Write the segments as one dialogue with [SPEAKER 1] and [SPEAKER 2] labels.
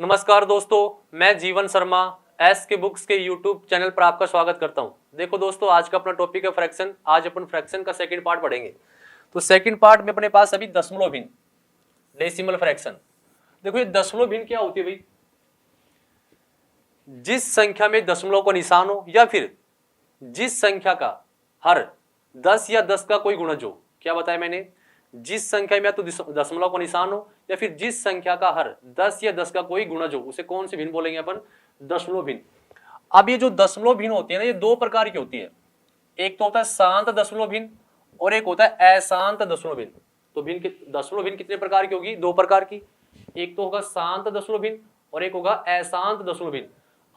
[SPEAKER 1] नमस्कार दोस्तों, मैं जीवन शर्मा एस के बुक्स के यूट्यूब चैनल पर आपका स्वागत करता हूं। देखो दोस्तों, आज का अपना टॉपिक है फ्रैक्शन। आज अपन फ्रैक्शन का सेकंड पार्ट पढ़ेंगे। तो सेकंड पार्ट में अपने पास अभी दशमलव भिन्न, डेसिमल फ्रैक्शन। देखो ये दशमलव भिन्न क्या होती है भाई? जिस संख्या में दशमलव का निशान हो या फिर जिस संख्या का हर 10 या 10 का कोई गुणज हो। क्या बताया मैंने? जिस संख्या में या तो दशमलव का निशान हो या फिर जिस संख्या का हर 10 या 10 का कोई गुणज हो, उसे कौन से भिन्न बोलेंगे अपन? दशमलव भिन्न। अब ये जो दशमलव भिन्न होती है ना, ये दो प्रकार की होती है। एक तो होता है शांत दशमलव भिन्न और एक होता है अशांत दशमलव भिन्न। तो भिन्न दशमलव भिन्न कितने प्रकार की होगी? दो प्रकार की। एक तो होगा शांत दशमलव भिन्न और एक होगा अशांत दशमलव भिन्न।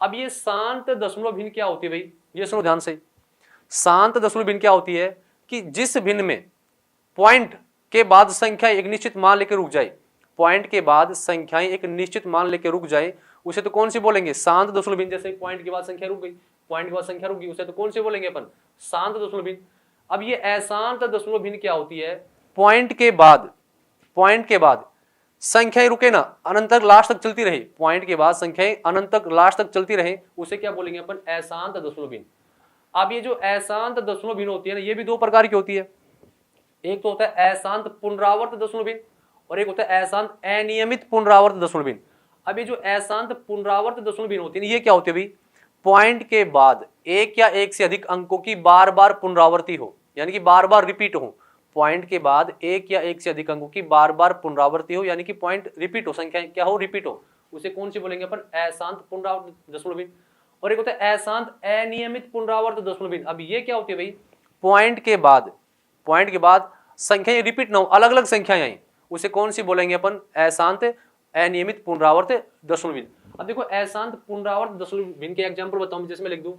[SPEAKER 1] अब ये शांत दशमलव भिन्न क्या होती है भाई? ये सुनो ध्यान से। शांत दशमलव भिन्न क्या होती है कि जिस भिन्न में पॉइंट के बाद संख्या एक निश्चित मान लेकर रुक जाए, पॉइंट के बाद संख्याएं एक निश्चित मान लेकर रुक जाए, उसे तो कौन सी बोलेंगे? शांत दशमलव भिन्न। जैसे पॉइंट के बाद संख्या रुक गई, पॉइंट के बाद संख्या रुक गई, उसे तो कौन से बोलेंगे अपन? शांत दशमलव भिन्न। अब ये अशांत दशमलव भिन्न क्या होती है? पॉइंट के बाद संख्याएं रुके ना, अनंत तक लास्ट तक चलती रहे। पॉइंट के बाद संख्याएं अनंत तक लास्ट तक चलती रहे, उसे क्या बोलेंगे अपन? अशांत दशमलव भिन्न। अब ये जो अशांत दशमलव भिन्न होती है ना, ये भी दो प्रकार की होती है। एक तो होता है अशांत पुनरावर्त दशमलव भिन्न और एक होता है अशांत अनियमित पुनरावर्त दशमलव भिन्न। अब ये जो अशांत पुनरावर्त दशमलव भिन्न होती है, ये क्या होती है भाई? पॉइंट के बाद एक या एक से अधिक अंकों की बार बार पुनरावृत्ति हो, यानी कि बार बार रिपीट हो। पॉइंट के बाद एक या एक से अधिक अंकों की बार बार पुनरावृत्ति हो, यानी कि पॉइंट रिपीट हो, संख्या क्या हो? रिपीट हो। उसे कौन सी बोलेंगे अपन? अशांत पुनरावर्त दशमलव भिन्न। और एक होता है अशांत अनियमित पुनरावर्त दशमलव भिन्न। अब ये क्या होती है भाई? पॉइंट के बाद संख्याएं रिपीट ना हो, अलग अलग संख्याएं आई, उसे कौन सी बोलेंगे अपन? अशांत अनियमित पुनरावर्त दशमलव भिन्न। अब देखो अशांत पुनरावर्त दशमलव भिन्न के एग्जांपल बताऊं, जिसमें लिख दूं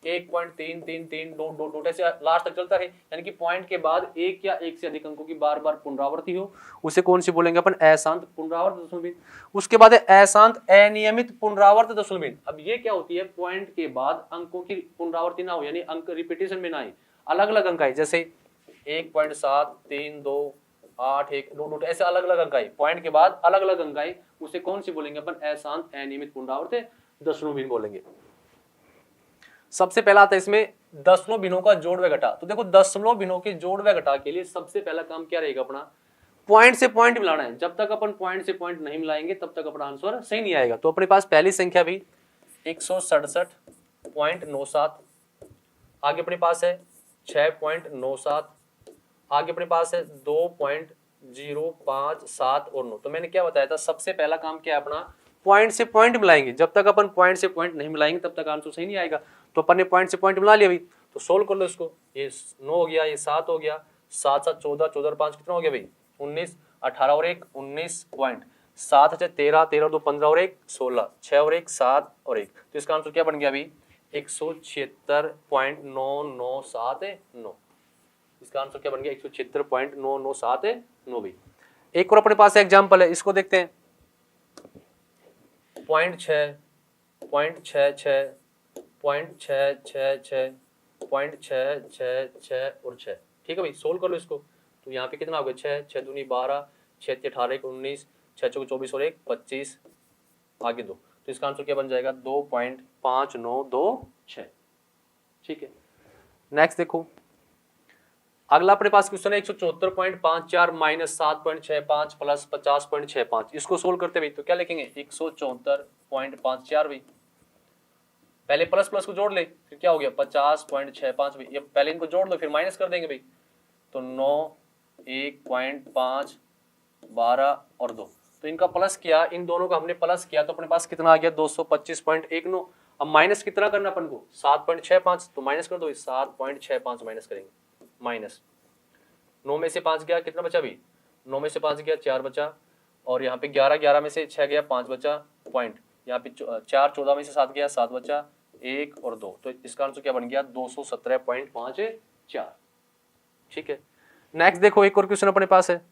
[SPEAKER 1] 1.333 डॉट डॉट डॉट ऐसे लास्ट तक चलता है, यानी कि पॉइंट के बाद एक या एक से अधिक अंकों की बार बार पुनरावृत्ति हो, उसे कौन सी बोलेंगे अपन? अशांत पुनरावर्त दशमलव भिन्न। उसके बाद है अशांत अनियमित पुनरावर्त दशमलव भिन्न। अब ये क्या होती है? पॉइंट के बाद अंकों की पुनरावृत्ति ना हो, यानी अंक रिपीटेशन में ना आए, अलग अलग अंक आए। जैसे 1.7 3 2 8 1 2 2 ऐसे अलग अलग अंक आए, पॉइंट के बाद अलग अलग अंक आए, उसे कौन सी बोलेंगे अपन? अशांत अनियमित पुनरावर्त दशमलव भिन्न बोलेंगे। सबसे पहला आता है इसमें दशमलव भिन्नों का जोड़ व घटा। तो देखो दशमलव भिन्नों के जोड़ व घटा के लिए सबसे पहला काम क्या रहेगा अपना? पॉइंट से पॉइंट मिलाना है। जब तक अपन पॉइंट से पॉइंट नहीं मिलाएंगे तब तक अपना आंसर सही नहीं आएगा। तो अपने पास पहली संख्या भी 167.97, आगे अपने पास है 6.97, आगे अपने पास है 2.057 और 9। तो मैंने क्या बताया था? सबसे पहला काम क्या है अपना? पॉइंट से पॉइंट मिलाएंगे। जब तक अपन पॉइंट से पॉइंट नहीं मिलाएंगे तब तक आंसर सही नहीं आएगा। तो अपन ने पॉइंट से पॉइंट मिला लिया भाई, तो सोल्व कर लो इसको। ये 9 हो गया, ये 7 हो गया, 7 7 14, 14 और 5 कितना हो गया भाई? 19, 18 और 1 19 पॉइंट, 7 अच्छा 13, 13 और 2 15 और 1 16, 6 और 1 7 और 1। तो इसका आंसर क्या बन गया भाई? 176.997 इसका आंसर क्या बन गया? 176.997 भाई। एक और अपने पास एग्जांपल है, इसको देखते हैं। 0.6, 0.66, 0.666, 0.666 और 6। ठीक है भाई, सोल्व कर लो इसको। तो यहाँ पे कितना हो गया? 6 6 दूनी 12, 6 18 1 19, 6 चौके 24 और 1 25, आगे 2। तो इसका आंसर क्या बन जाएगा? 2.5926। ठीक है, नेक्स्ट देखो। अगला अपने पास क्वेश्चन है 174.54 माइनस 7.65 प्लस 50.65। इसको सोल्व करते भाई तो क्या लिखेंगे? 174.54 भाई, पहले प्लस प्लस को जोड़ ले, फिर क्या हो गया? 50.65 भाई। ये पहले इनको जोड़ लो फिर माइनस कर देंगे भाई। तो 9 1.5 12 और 2। तो इनका प्लस किया, इन दोनों का हमने प्लस किया तो अपने पास कितना आ गया? 225.19। अब माइनस कितना करना अपन को? 7.65, तो माइनस कर दो, 7.65 माइनस करेंगे। माइनस 9 में से 5 गया, कितना बचा भी? 9 में से 5 गया 4 बचा, और यहाँ पे 11 11 में से 6 गया 5 बचा पॉइंट, यहाँ पे 4 14 में से 7 गया 7 बचा, 1 और 2। तो इसका आंसर क्या बन गया? 217.54। ठीक है, नेक्स्ट देखो, एक और क्वेश्चन अपने पास है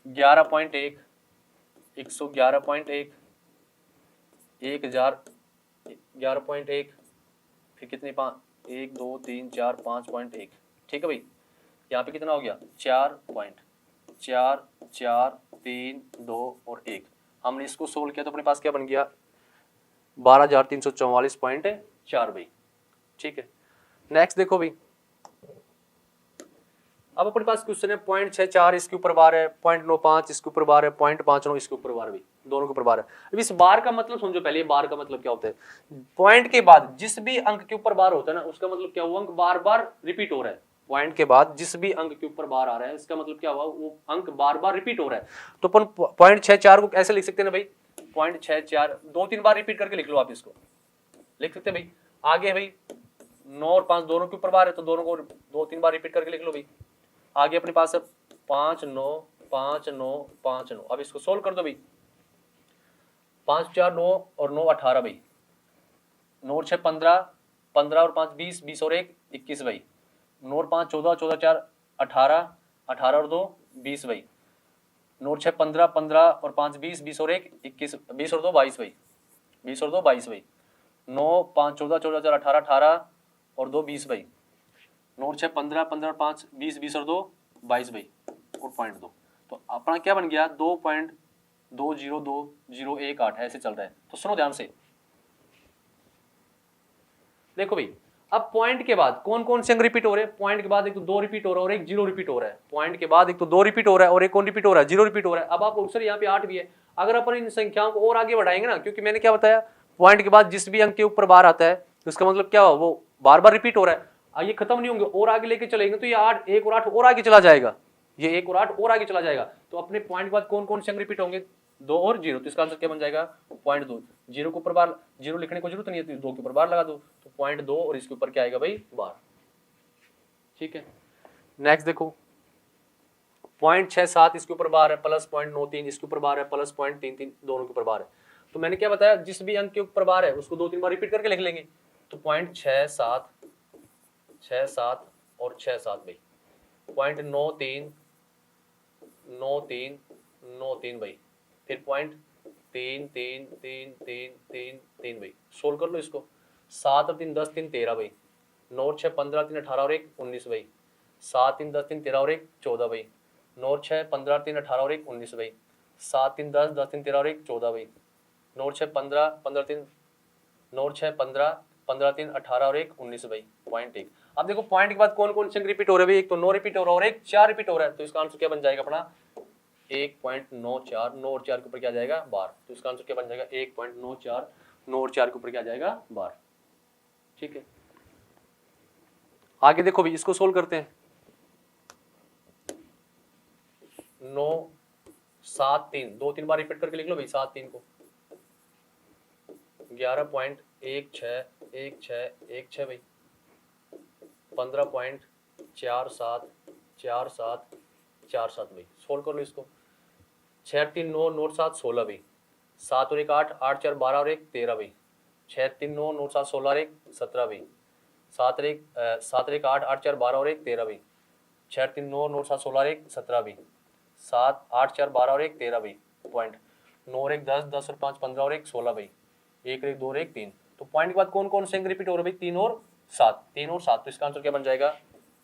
[SPEAKER 1] 11.1, 111.1, 1000, 11.1, फिर कितनी 5 1 2 3 4 5.1। ठीक है भाई, यहाँ पे कितना हो गया? 4 पॉइंट, 4 4 3 2 और 1। हमने इसको सोल्व किया तो अपने पास क्या बन गया 12,344.4 भाई। ठीक है, नेक्स्ट देखो भाई, अब अपने पास क्वेश्चन है 0.64 इसके ऊपर बार है, 0.95 इसके ऊपर बार है, 0.59 इसके ऊपर बार भाई, दोनों के ऊपर बार है। अब इस बार का मतलब समझो पहले, बार का मतलब क्या होता है, पॉइंट के बाद जिस भी अंक के ऊपर बार होता है ना, उसका मतलब क्या हुआ, अंक बार बार रिपीट हो रहा है। पॉइंट के बाद जिस भी अंक के ऊपर बार आ रहा है, इसका मतलब क्या हुआ, वो अंक बार बार रिपीट हो रहा है। तो अपन 0.64 को ऐसे लिख सकते हैं ना भाई, 0.64 2-3 बार रिपीट करके लिख लो, आप इसको लिख सकते हैं भाई। आगे भाई 9 और 5 दोनों के ऊपर बार है, तो दोनों को 2-3 बार रिपीट करके लिख लो भाई। आगे अपने पास है 5 9 5 9 5 9। अब इसको सोल्व कर दो भाई, 5 4 9 और 9 18 भाई, 9 और 6 15, 15 और 5 20, 20 और 1 21 भाई, 9 और 5 14, 14 4 18, 18 और 2 20 भाई, 9 और 6 15, 15 और 5 20, 20 और 1 21, 20 और 2 22 भाई, 20 और 2 22 भाई, 9 5 14, 14 4 18, 18 और 2 20 भाई, 9 और 6 15, 15 और 5 20, 20 और 2 22 भाई और 0.2। तो अपना क्या बन गया 2.202018 ऐसे चल रहा है। तो सुनो ध्यान से, देखो भाई, अब पॉइंट के बाद कौन कौन से अंक रिपीट हो रहे हैं, पॉइंट के बाद एक तो 2 रिपीट हो रहा है और एक 0 रिपीट हो रहा है। पॉइंट के बाद एक तो 2 रिपीट हो रहा है और एक कौन रिपीट हो रहा है, 0 रिपीट हो रहा है। अब आप सर यहाँ पे 8 भी है, अगर अपन इन संख्याओं को और आगे बढ़ाएंगे ना, क्योंकि मैंने क्या बताया, पॉइंट के बाद जिस भी अंक के ऊपर बार आता है, तो इसका मतलब क्या हुआ, वो बार बार रिपीट हो रहा है। ये खत्म नहीं होंगे, और आगे लेके चलेंगे तो ये 8 1 और 8 और आगे चला जाएगा, ये 1 और 8 और आगे चला जाएगा। तो अपने पॉइंट के बाद कौन कौन से अंक रिपीट होंगे, 2 और 0। तो इसका आंसर क्या बन जाएगा 0.2। 0 के ऊपर बार 0 लिखने को जरूरत नहीं है, तो 2 के ऊपर बार लगा दो, तो 0.2 और इसके ऊपर क्या आएगा भाई बार। ठीक है, नेक्स्ट देखो 0.67 इसके ऊपर बार है, प्लस 0.93 इसके ऊपर बार है, प्लस 0.33 दोनों के ऊपर बार है। तो मैंने क्या बताया, जिस भी अंक के ऊपर बार है उसको 2-3 बार रिपीट करके लिख लेंगे। तो 0.67 67 और 67 भाई, 0.93 93 93 भाई, फिर 0.333333 भाई। सोल्व कर लो इसको, 7 और 3 10 3 13 भाई, 9 और 6 15 3 18 और 1 19 भाई, 7 3 10 3 13 और 1 14 भाई, 9 और 6 15 3 18 और 1 19 भाई, 7 3 10 10 3 13 और 1 14 भाई, 9 और 6 15 15 3 9 और 6 15 15 3 18 और 1 19 भाई, 0.1। अब देखो पॉइंट के बाद कौन कौन से रिपीट हो रहे हैं भाई, एक तो 9 रिपीट हो रहा है और एक 4 रिपीट हो रहा है। तो इसका आंसर क्या बन जाएगा अपना 1.94, 9 और 4 के ऊपर क्या जाएगा बार। तो इसका आंसर क्या बन जाएगा 1.94, 9 और 4 के ऊपर क्या जाएगा बार। ठीक है, आगे देखो भाई, इसको सोल्व करते हैं। 9 7 3 2-3 बार रिपीट करके लिख लो भाई, 7 3 को 11.1616 भाई, 15.474747 भाई। सोल्व कर लो इसको, 6 3 9 9 7 16 भाई, 7 और 1 8 8 4 12 और 1 13 भाई, 6 3 9 9 7 16 और 1 17 भाई, 7 और 1 8 8 4 12 और 1 13 भाई, 6 3 9 9 7 16 और 1 17 भाई, 7 8 4 12 और 1 13 भाई, पॉइंट 9 और 1 10 10 और 5 15 और 1 16 भाई, 1 और 1 2 और 1 3। तो पॉइंट के बाद कौन कौन से अंक रिपीट हो रहे भाई, 3 और 7 3 और 7। तो इसका आंसर क्या बन जाएगा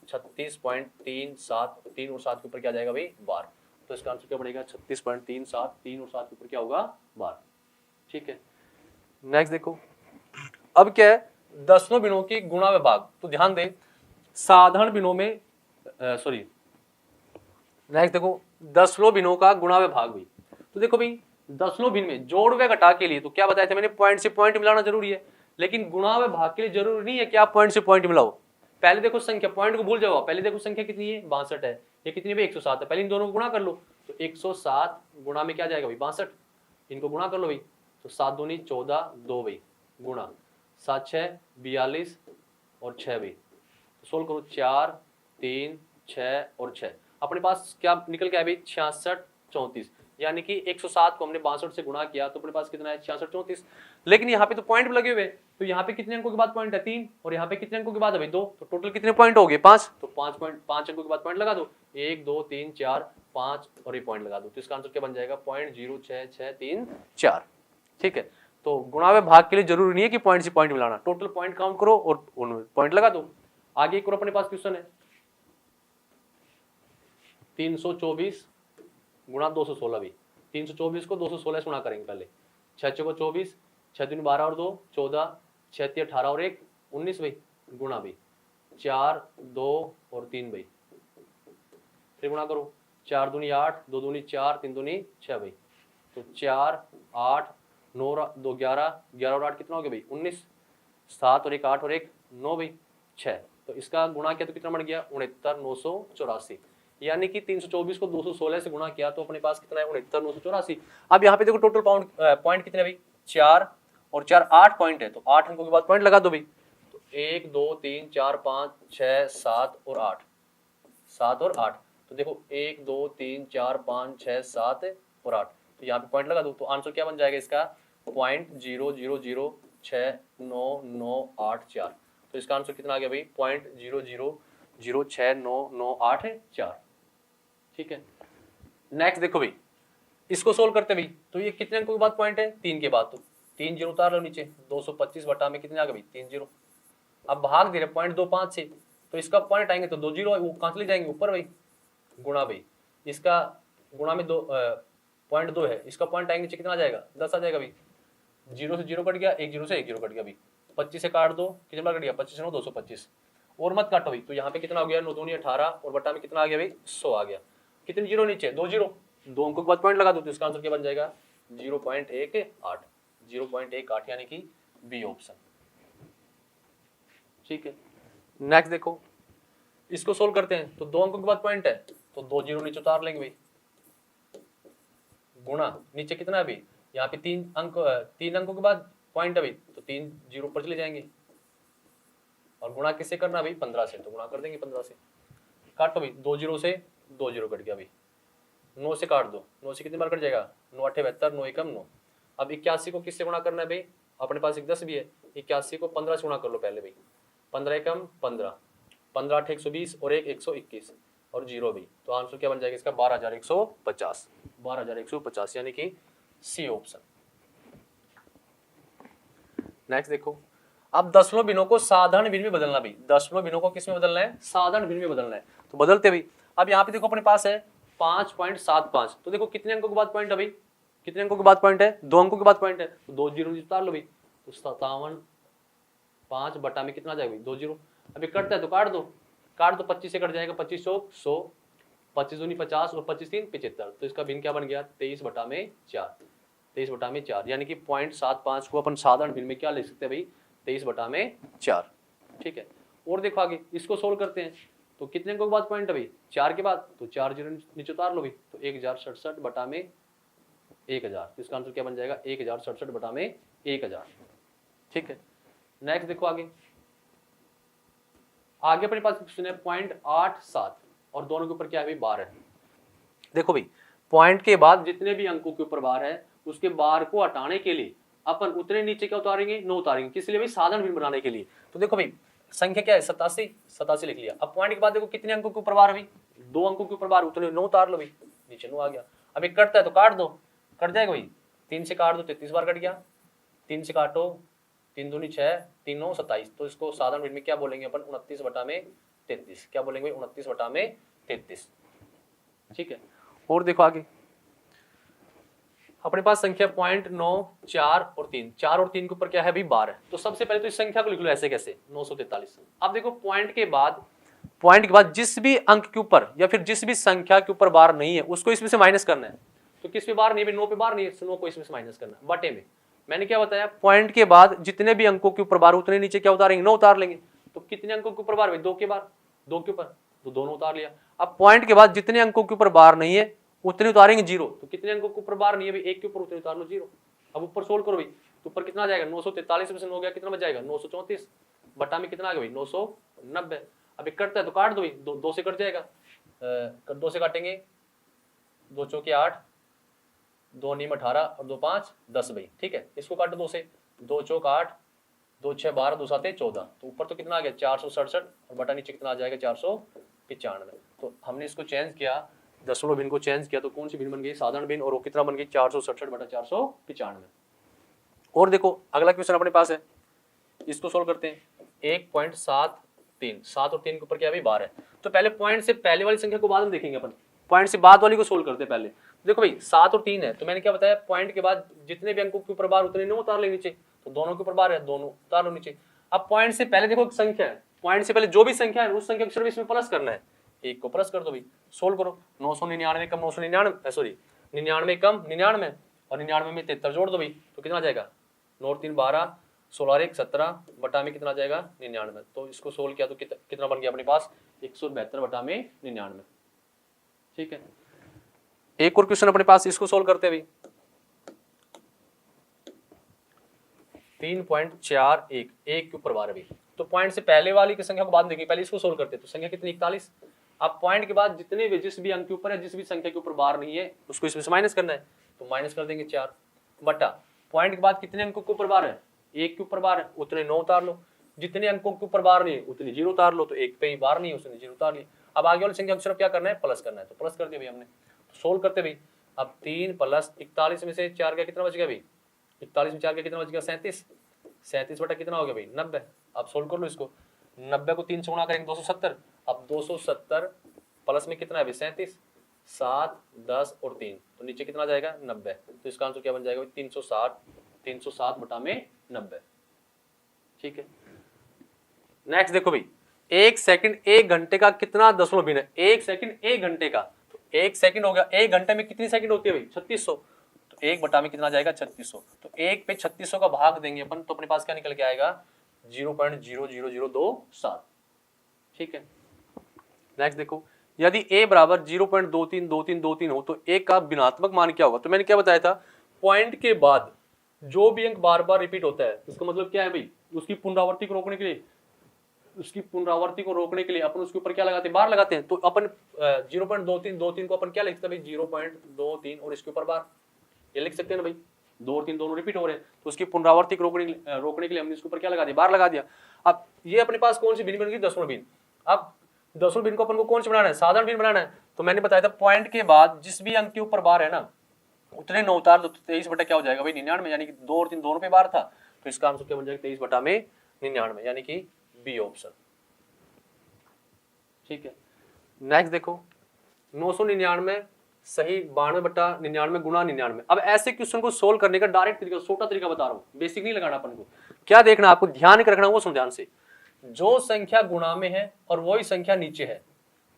[SPEAKER 1] 36.37, 3 और 7 के ऊपर क्या जाएगा भाई बार। तो इसका आंसर क्या बनेगा 36.37, 3 और 7 के ऊपर क्या होगा बार। ठीक है, नेक्स्ट देखो, अब क्या है दशमलव बिनों की गुणा विभाग। तो ध्यान दे, साधारण बिनों में सॉरी नेक्स्ट देखो दशमलव बिनों का गुणा विभाग भी। तो देखो भाई दशमलव भिन्न में जोड़ व घटा के लिए तो क्या बताया था मैंने, पॉइंट से पॉइंट मिलाना जरूरी है, लेकिन गुणा व भाग के लिए जरूरी नहीं है कि आप पॉइंट से पॉइंट मिलाओ। पहले देखो संख्या, पॉइंट को भूल जाओ, पहले देखो संख्या कितनी है 62 है, ये कितनी है 107 है, पहले इन दोनों को गुणा कर लो। तो 107 गुणा में क्या जाएगा भाई 62, इनको गुणा कर लो भाई। तो 7 दूनी 14 2 भाई गुणा 7 6 42 और 6 भाई। तो सोल्व करो 4 3 6 और 6, अपने पास क्या निकल के आया भाई 66 34, यानी कि 107 को हमने 62 से गुणा किया तो अपने पास कितना है 66 34। लेकिन यहाँ पे तो पॉइंट लगे हुए, तो यहाँ पे कितने अंकों के बाद पॉइंट है 3 और यहाँ पे कितने अंकों के बाद है भाई 2, तो टोटल कितने पॉइंट हो गए 5। तो 5 अंकों के बाद पॉइंट लगा दो, 1 2 3 4 5 और ये पॉइंट लगा दो। तो इसका आंसर क्या बन जाएगा 0.0664। ठीक है, तो गुणा व भाग के लिए जरूरी नहीं है कि पॉइंट से पॉइंट मिलाना, टोटल पॉइंट काउंट करो और पॉइंट लगा दो। आगे एक और अपने पास क्वेश्चन है 324 गुणा 216 भाई, 324 को 216 से गुणा करेंगे पहले, 6 को 24, 6 दूनी 12 और 2 14, 6 18 और 1 19 भाई, गुणा भाई 4 2 और 3 भाई, फिर गुणा करो, 4 दूनी 8, 2 दूनी 4, 3 दूनी 6 भाई, तो 4 8 9 2 11, 11 और 8 कितना हो गया भाई 19, 7 और 1 8 और 1 9 भाई 6, तो इसका गुणा किया तो कितना बन गया 69,984, यानी कि 324 को 216 से गुणा किया तो अपने पास कितना है 69,984। अब यहाँ पे देखो टोटल पॉइंट कितने भाई 4 और 4 8 पॉइंट है, तो 8 अंकों के बाद पॉइंट लगा दो भाई, तो 1 2 3 4 5 6 7 और 8, 7 और 8, तो देखो 1 2 3 4 5 6 7 और 8, तो यहाँ पे पॉइंट लगा दो, तो आंसर क्या बन जाएगा इसका 0.00069984, तो इसका आंसर कितना आ गया भाई 0.00069984। ठीक है, नेक्स्ट देखो भाई, इसको सोल्व करते भाई, तो ये कितने अंकों के बाद पॉइंट है 3 के बाद, तो 3 जीरो उतार लो नीचे, 225 बटा में कितने आ गए भाई 3 जीरो, अब भाग दे रहे 0.25 से, तो इसका पॉइंट आएंगे तो 2 जीरो वो कहाँ चले जाएंगे ऊपर भाई, गुणा भाई इसका गुणा में 0.2 है, इसका पॉइंट आएंगे नीचे कितना आ जाएगा 10 आ जाएगा भाई, 0 से 0 कट गया, 1 0 से 1 0 कट गया भाई, 25 से काट दो कितना कट गया 25 से 9 225, और मत काटो भाई, तो यहाँ पे कितना हो गया 9 दूनी 18 और बटा में कितना आ गया भाई 100 आ गया, कितने जीरो नीचे 2 जीरो, 2 अंकों के बाद पॉइंट लगा दो, तो इसका आंसर क्या बन जाएगा 0.18, 0.18 यानी कि बी ऑप्शन। ठीक है, नेक्स्ट देखो, इसको सोल्व करते हैं, तो 2 अंकों के बाद पॉइंट है, तो 2 जीरो नीचे उतार लेंगे भाई, गुणा नीचे कितना है भाई, यहाँ पे 3 अंकों के बाद पॉइंट है भाई, तो 3 जीरो पर चले जाएंगे, और गुणा किससे करना भाई 15 से, तो गुणा कर देंगे 15 से, काटो भाई 2 जीरो से 2 जीरो कट गया भाई, 9 से काट दो, 9 से कितनी बार कट जाएगा 9 8 72, 9 एकम 9, अब 81 को किससे गुणा करना है भाई, अपने पास एक 10 भी है, 81 को 15 से गुणा कर लो पहले भाई, 15 एकम 15, 15 8 120 और 1 121 और 0 भी, तो आंसर क्या बन जाएगा इसका 12,150, 12,150 यानी कि सी ऑप्शन। नेक्स्ट देखो, अब दशमलव भिन्नों को साधारण भिन्न में बदलना भी, दशमलव भिन्नों को किस में बदलना है साधारण भिन्न में बदलना है, तो बदलते भी। अब यहाँ पे देखो अपने पास है 5.75, तो देखो कितने अंकों के बाद पॉइंट है भाई, कितने अंकों के बाद पॉइंट है 2 अंकों के बाद पॉइंट है, तो 2 जीरो उतार लो भाई, तो 57 5 बटा में कितना जाएगा भाई 2 जीरो, अभी कटता है तो काट दो, 25 से कट जाएगा, 25 चौक 100, 25 दूनी 50 और 25 3 75, तो इसका भिन्न क्या बन गया 23 बटा में 4, 23 बटा में 4, यानी कि 0.75 को अपन साधारण भिन्न में क्या ले सकते हैं भाई 23 बटा में 4। ठीक है, और देखो आगे इसको सोल्व करते हैं, तो कितने अंकों के बाद पॉइंट है भाई 4 के बाद, तो 4 जीरो नीचे उतार लो भाई, तो 1067 बटा में 1000, तो इसका आंसर क्या बन जाएगा 1067 बटा में 1000। ठीक है, नेक्स्ट देखो आगे अपने पास क्वेश्चन है 0.87 और दोनों के ऊपर क्या है भाई बार है। देखो भाई पॉइंट के बाद जितने भी अंकों के ऊपर बार है उसके बार को हटाने के लिए अपन उतने नीचे क्या उतारेंगे 9 उतारेंगे, किस लिए भाई साधारण भिन्न बनाने के लिए। तो देखो भाई संख्या क्या है 87 लिख लिया, अब पॉइंट के बाद देखो कितने अंकों के ऊपर बार है भाई 2 अंकों के ऊपर बार, उतने 9 उतार लो भाई, नीचे 9 आ गया। अभी कटता है तो काट दो, कट जाएगा भाई 3 से काट दो 33 बार कट गया, 3 से काटो 3 दूनी 6 3 9 27, तो इसको साधारण भिन्न में क्या बोलेंगे अपन 29 बटा में 33, क्या बोलेंगे 29 बटा में 33। ठीक है, और देखो आगे अपने पास संख्या 0.9 4 और 3, 4 और 3 के ऊपर क्या है भाई बार है, तो सबसे पहले तो इस संख्या को लिख लो ऐसे कैसे 943। अब देखो पॉइंट के बाद जिस भी अंक के ऊपर या फिर जिस भी संख्या के ऊपर बार नहीं है उसको इसमें से माइनस करना है, तो किस पे बार नहीं है 9 पे बार नहीं है, 9 को इसमें से माइनस करना है बटे में। मैंने क्या बताया पॉइंट के बाद जितने भी अंकों के ऊपर बार उतने नीचे क्या उतारेंगे 9 उतार लेंगे, तो कितने अंकों के ऊपर बार भाई 2 के ऊपर तो दोनों उतार लिया। अब पॉइंट के बाद जितने अंकों के ऊपर बार नहीं है उतने उतारेंगे 0, तो कितने अंकों के ऊपर बार नहीं है भाई 1 के ऊपर उतने उतार लो 0। अब ऊपर सोल्व करो भाई, तो ऊपर कितना आ जाएगा 943 में से 9 गया कितना बच जाएगा 934 बटा में कितना आ गया भाई 990। अभी कटता है तो काट दो भाई, 2 से कट जाएगा, 2 से काटेंगे 2 चौके 8, 2 नीम 18 और 2 5 10 भाई। ठीक है, इसको काटो 2 से, 2 चौक 8, 2 6 12, 2 7 14, तो ऊपर तो कितना आ गया 467 और बटा नीचे कितना आ जाएगा 495। तो हमने इसको चेंज किया, दशमलव भिन्न को चेंज किया, तो कौन सी भिन्न बन गई साधारण भिन्न, और वो कितना बन गई 467 बटा 495। और देखो अगला क्वेश्चन अपने पास है, इसको सोल्व करते हैं 1.73, 7 और 3 के ऊपर क्या है भाई बार है, तो पहले पॉइंट से पहले वाली संख्या को बाद में देखेंगे अपन, पॉइंट से बाद वाली को सोल्व करते हैं पहले। देखो भाई 7 और 3 है, तो मैंने क्या बताया, पॉइंट के बाद जितने भी अंकों के ऊपर बार उतने 9 उतार ले नीचे, तो दोनों के ऊपर बार है, दोनों उतार लो नीचे। अब पॉइंट से पहले देखो एक संख्या है, पॉइंट से पहले जो भी संख्या है उस संख्या को सिर्फ इसमें प्लस करना है, एक को प्लस कर दो भाई, सोल्व करो। 999 कम 999, सॉरी 99 कम 99, और 99 में 73 जोड़ दो भाई, तो कितना आ जाएगा, 9 3 12, 16 और 1 17 बटा में कितना आ जाएगा 99। तो इसको सोल्व किया तो कितना बन गया अपने पास 172 बटा में 99। ठीक है, एक और क्वेश्चन अपने पास, इसको सोल्व करते हैं भाई। 3.41 एक के ऊपर 12 भी, तो पॉइंट से पहले वाली की संख्या को बाद में देखेंगे, पहले इसको सोल्व करते हैं। तो संख्या कितनी 41। अब पॉइंट के बाद जितने भी जिस भी अंक के ऊपर है, जिस भी संख्या के ऊपर बार नहीं है उसको इसमें से माइनस करना है, तो माइनस कर देंगे 4 बटा पॉइंट के बाद कितने अंकों के ऊपर बार है, एक के ऊपर बार है, उतने 9 उतार लो, जितने अंकों के ऊपर बार नहीं है उतने 0 उतार लो, तो एक पे ही बार नहीं है उसने 0 उतार लिया। अब आगे वाली संख्या को सिर्फ क्या करना है, प्लस करना है, तो प्लस कर दिया भाई हमने। तो सोल्व करते भाई, अब 3 प्लस 41 में से 4 का कितना बच गया भाई, 41 में 4 का कितना बच गया 37, 37 बटा कितना हो गया भाई 90। अब सोल्व कर लो इसको, 90 को 3 से गुणा करेंगे 270, अब 270 प्लस में कितना है भाई 37, 7 10 और 3, तो नीचे कितना आ जाएगा 90। तो इसका आंसर क्या बन जाएगा भाई 360 बटा में 90। ठीक है, नेक्स्ट देखो भाई, 1 सेकंड 1 घंटे का कितना दशमलव भिन्न है, 1 सेकंड 1 घंटे का, तो 1 सेकंड हो गया, 1 घंटे में कितनी सेकंड होती है भाई 3600, तो 1 बटा में कितना जाएगा 3600, तो 1 पे 3600 का भाग देंगे अपन, तो अपने पास क्या निकल के आएगा 0.00027। ठीक है, नेक्स्ट देखो, यदि a बराबर 0.232323 हो तो a का भिन्नात्मक मान क्या होगा। तो मैंने क्या बताया था, पॉइंट के बाद जो भी अंक बार बार रिपीट होता है इसका मतलब क्या है भाई, उसकी पुनरावृत्ति को रोकने के लिए, अपन उसके ऊपर क्या लगाते हैं, बार लगाते हैं। तो अपन 0.2323 को अपन क्या लिखते हैं भाई 0.23 और इसके ऊपर बार, ये लिख सकते हैं ना भाई, 2 और 3 दोनों रिपीट हो रहे हैं, तो उसकी पुनरावृत्ति को रोकने के लिए हमने इसके ऊपर क्या लगा दिया, बार लगा दिया। अब ये अपने पास कौन सी भिन्न बन गई, दशमलव भिन्न। अब दशमलव भिन्न को अपन को कौन से बनाना है, साधारण भिन्न बनाना है। तो मैंने बताया था पॉइंट के बाद जिस भी अंक के ऊपर बार है ना उतने 9 उतार दो, तो 23 बटा क्या हो जाएगा भाई 99, यानी कि 2 और 3 दोनों पे बार था, तो इसका आंसर क्या बन जाएगा 23 बटा में 99, यानी कि बी ऑप्शन। ठीक है, नेक्स्ट देखो 999 सही 92 बटा 99 गुणा 99। अब ऐसे क्वेश्चन को सोल्व करने का डायरेक्ट तरीका, छोटा तरीका बता रहा हूं, बेसिक नहीं लगाना अपन को। क्या देखना आपको, ध्यान के रखना, वो सुन ध्यान से, जो संख्या गुणा में है और वही संख्या नीचे है,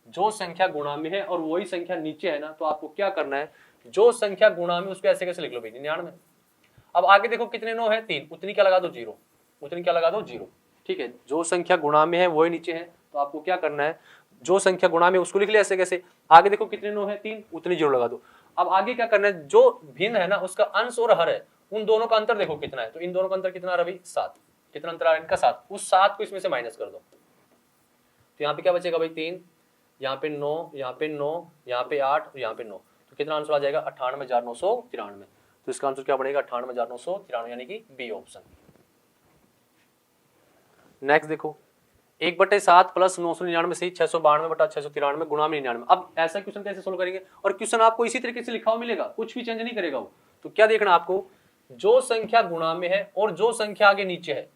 [SPEAKER 1] जो संख्या गुणा में है और वही संख्या नीचे है ना, तो आपको क्या करना है, जो संख्या गुणा में उसको ऐसे कैसे लिख लो भाई 99। अब आगे देखो कितने 9 है 3, उतनी क्या लगा दो 0, उतनी क्या लगा दो 0। ठीक है, जो संख्या गुणा में है वही नीचे है, तो आपको क्या करना है, जो संख्या गुणा में उसको लिख लिया ऐसे कैसे, आगे देखो कितने 9 है 3, उतनी 0 लगा दो। अब आगे क्या करना है, जो भिन्न है ना उसका अंश और हर है, उन दोनों का अंतर देखो कितना है, तो इन दोनों का अंतर कितना आ रहा है भाई 7, कितना अंतर आ रहा है इनका 7, उस 7 को इसमें से माइनस कर दो, तो यहाँ पे क्या बचेगा भाई 3, यहाँ पे 9, यहाँ पे 9, यहाँ पे 8 और यहाँ पे 9, तो कितना आंसर आ जाएगा 98,993। तो इसका आंसर क्या बनेगा 98,993, यानी कि बी ऑप्शन। नेक्स्ट देखो 1/7 प्लस 999 से 692 बटा 693 गुणा में 99। अब ऐसा क्वेश्चन कैसे सोल्व करेंगे, और क्वेश्चन आपको इसी तरीके से लिखा हुआ मिलेगा, कुछ भी चेंज नहीं करेगा वो। तो क्या देखना आपको, जो संख्या गुणा में है और जो संख्या आगे नीचे है,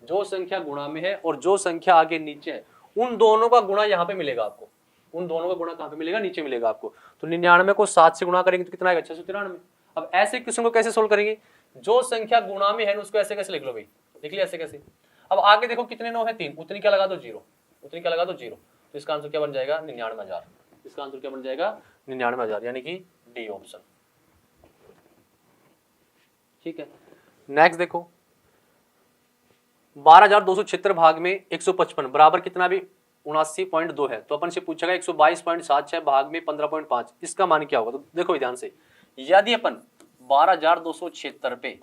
[SPEAKER 1] जो संख्या गुणा में है और जो संख्या आगे नीचे है, उन दोनों का गुणा यहाँ पे मिलेगा आपको, उन दोनों का गुणा कहाँ पे मिलेगा, नीचे मिलेगा आपको। तो 99 को 7 से गुणा करेंगे तो कितना आएगा 693। अब ऐसे क्वेश्चन को कैसे सोल्व करेंगे, जो संख्या गुणा में है उसको ऐसे कैसे लिख लो भाई, लिख लिया ऐसे कैसे। अब आगे देखो कितने 9 है 3, उतनी क्या लगा दो 0, उतनी क्या लगा दो 0, तो इसका आंसर क्या बन जाएगा 99,000, इसका आंसर क्या बन जाएगा 99,000, यानी कि डी ऑप्शन। ठीक है, नेक्स्ट देखो 12,276 भाग में 155 बराबर कितना भी 79.2 है, तो अपन से पूछेगा 122.76 भाग में 15.5, इसका मान क्या होगा। तो देखो ध्यान से, यदि अपन 12,276 पे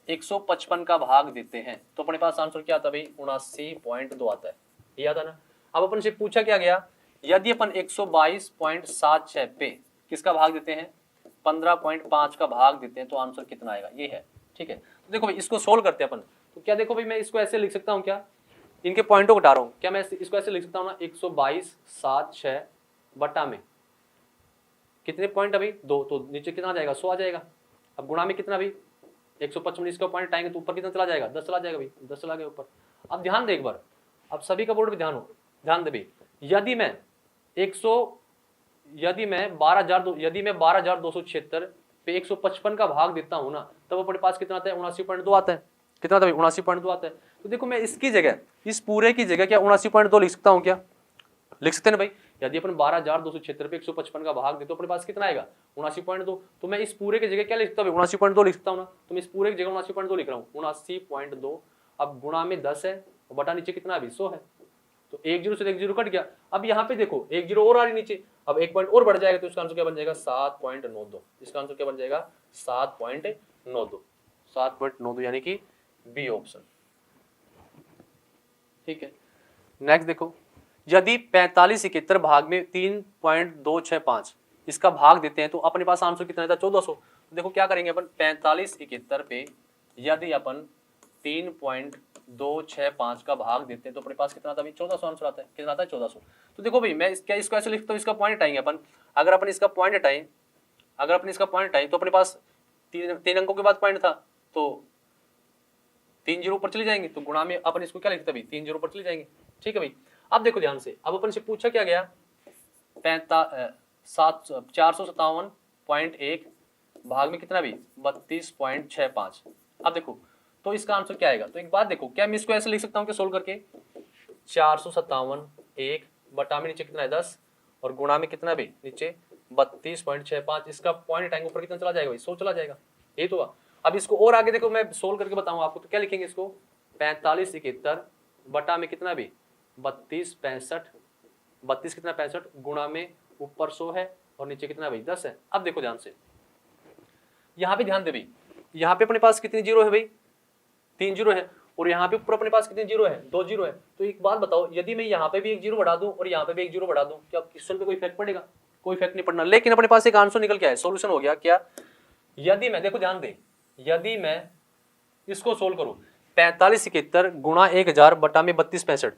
[SPEAKER 1] 155 का भाग देते हैं तो अपने पास आंसर क्या आता है भाई 79.2 आता है, ये आता ना। अब अपन से पूछा क्या गया, यदि अपन 122.76 पे किसका भाग देते हैं 15.5 का भाग देते हैं तो आंसर कितना आएगा, ये है। ठीक है, तो देखो भाई इसको सोल्व करते हैं अपन। तो क्या देखो भाई, मैं इसको ऐसे लिख सकता हूँ, क्या इनके पॉइंटों को हटा रहा हूँ, क्या मैं इसको ऐसे लिख सकता हूँ ना 122.76 बटा में कितने पॉइंट अभी 2, तो नीचे कितना आ जाएगा 100 आ जाएगा। अब गुणा में कितना भी 155 इसका पॉइंट आएंगे तो ऊपर कितना चला जाएगा 10 चला जाएगा भाई, 10 चला गया ऊपर। अब ध्यान दे एक बार, अब सभी का बोर्ड भी ध्यान दे भाई, यदि मैं यदि मैं 12,276 पे 155 का भाग देता हूं ना, तब अपने पास कितना आता है? 79.2 आता है। कितना आता है? 79.2 आता है। तो देखो मैं इसकी जगह, इस पूरे की जगह क्या 79.2 लिख सकता हूं क्या? लिख सकते हैं ना भाई। यदि अपन 12,276 पे 155 का भाग दे तो अपने पास कितना आएगा? 79.2। तो मैं इस पूरे की जगह क्या लिख सकता हूँ? 79.2 लिख सकता हूँ ना। तो मैं इस पूरे की जगह 79.2 लिख रहा हूँ, 79.2। अब गुणा में 10 है, बटा नीचे कितना अभी 100 है। तो 1 जीरो से 1 जीरो कट गया। अब यहाँ पे देखो 1 जीरो और आ रही नीचे, अब 1 पॉइंट और बढ़ जाएगा, तो इसका आंसर क्या बन जाएगा? 7.92। इसका आंसर क्या बन जाएगा? 7.92। 7.92 यानी कि बी ऑप्शन। ठीक है, नेक्स्ट देखो, यदि 4571 भाग में 3.265 इसका भाग देते हैं तो अपने पास आंसर कितना था? 1400। तो देखो क्या करेंगे अपन, 4571 पे यदि अपन 3.265 का भाग देते हैं तो अपने पास कितना आता है? 1400 आंसर आता है। कितना आता है? 1400। तो देखो भाई मैं इसको ऐसे लिखता हूँ, इसका पॉइंट हटाएंगे अपन। अगर अपन इसका पॉइंट हटाएं, तो अपने पास तीन अंकों के बाद पॉइंट था, तो 3 जीरो ऊपर चले जाएंगे, तो गुणा में अपन इसको क्या लिखते हैं? 3 जीरो ऊपर चले जाएंगे। ठीक है भाई। अब देखो ध्यान से, अब अपन से पूछा क्या गया? 457.1 भाग में कितना भी? 32.65। अब देखो तो इसका आंसर क्या आएगा? तो एक बात देखो, क्या मैं इसको ऐसे लिख सकता हूँ कि सोल्व करके 457.1 बटा में नीचे कितना है 10 और गुणा में कितना भी नीचे 32.65। इसका पॉइंट हटाएंगे ऊपर कितना चला जाएगा भाई? 100 चला जाएगा। ये तो हुआ। अब इसको और आगे देखो, मैं सोल्व करके बताऊं आपको, तो क्या लिखेंगे इसको? 4571 बटा में कितना भी 32.65, 32 कितना 65 गुणा में ऊपर 100 है और नीचे कितना भाई 10 है। अब देखो ध्यान से, यहाँ पे ध्यान दे भाई, यहाँ पे अपने पास कितनी जीरो है भाई? 3 जीरो है। और यहाँ पे ऊपर अपने पास कितने जीरो है? 2 जीरो है। तो एक बात बताओ, यदि मैं यहाँ पे भी 1 जीरो बढ़ा दूं और यहाँ पे भी 1 जीरो बढ़ा दूं, क्या क्वेश्चन पे कोई इफेक्ट पड़ेगा? कोई इफेक्ट नहीं पड़ना। लेकिन अपने पास एक आंसर निकल के आया, सोल्यूशन हो गया क्या? यदि मैं, देखो ध्यान दे, यदि मैं इसको सोल्व करूं 4571 गुणा 1000 बटा में 32.65,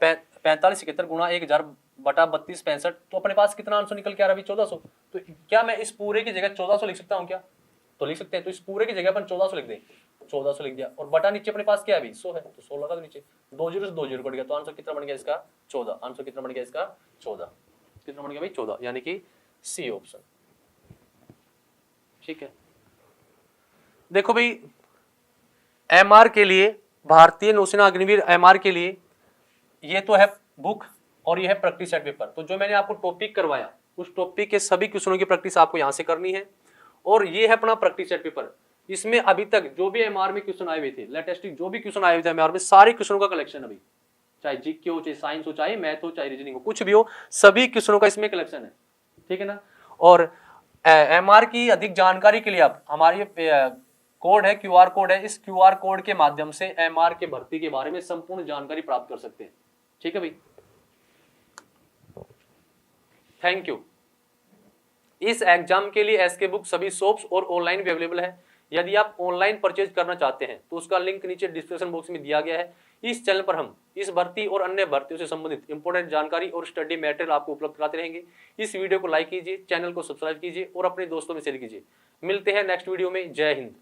[SPEAKER 1] 4571 गुणा 1000 बटा 32.65, तो अपने पास कितना आंसर निकल के आ रहा है? 1400। तो क्या मैं इस पूरे की जगह 1400 लिख सकता हूँ क्या? तो लिख सकते हैं। तो इस पूरे की जगह अपन 1400 लिख दें, 1400 लिख दिया, और बटा नीचे अपने पास क्या है अभी? 100 है, तो 100 लगा दो नीचे। 2 जीरो से 2 जीरो कट गया, तो आंसर कितना बन गया इसका? 14। आंसर कितना बन गया इसका? 14। कितना बन गया भाई? 14, यानी कि सी ऑप्शन। ठीक है, देखो भाई एमआर के लिए, भारतीय नौसेना अग्निवीर एमआर के लिए ये तो है बुक और ये है प्रैक्टिस सेट पेपर। तो जो मैंने आपको टॉपिक करवाया उस टॉपिक के सभी क्वेश्चनों की प्रैक्टिस आपको यहां से करनी है। और ये है अपना प्रैक्टिस सेट पेपर। इसमें अभी तक जो भी एमआर में क्वेश्चन आए हुए थे, लेटेस्ट जो भी क्वेश्चन आए हुए थे एमआर में, सारे क्वेश्चनों का कलेक्शन अभी, चाहे जीके हो, चाहे साइंस हो, चाहे मैथ हो, चाहे रीजनिंग हो, कुछ भी हो, सभी क्वेश्चनों का इसमें कलेक्शन है। ठीक है ना। और एमआर की अधिक जानकारी के लिए आप हमारी कोड है, क्यूआर कोड है, इस क्यूआर कोड के माध्यम से एमआर के भर्ती के बारे में संपूर्ण जानकारी प्राप्त कर सकते हैं। ठीक है भाई, थैंक यू। इस एग्जाम के लिए एसके बुक सभी शॉप्स और ऑनलाइन भी अवेलेबल है। यदि आप ऑनलाइन परचेज करना चाहते हैं तो उसका लिंक नीचे डिस्क्रिप्शन बॉक्स में दिया गया है। इस चैनल पर हम इस भर्ती और अन्य भर्तियों से संबंधित इंपोर्टेंट जानकारी और स्टडी मटेरियल आपको उपलब्ध कराते रहेंगे। इस वीडियो को लाइक कीजिए, चैनल को सब्सक्राइब कीजिए और अपने दोस्तों में शेयर कीजिए। मिलते हैं नेक्स्ट वीडियो में। जय हिंद।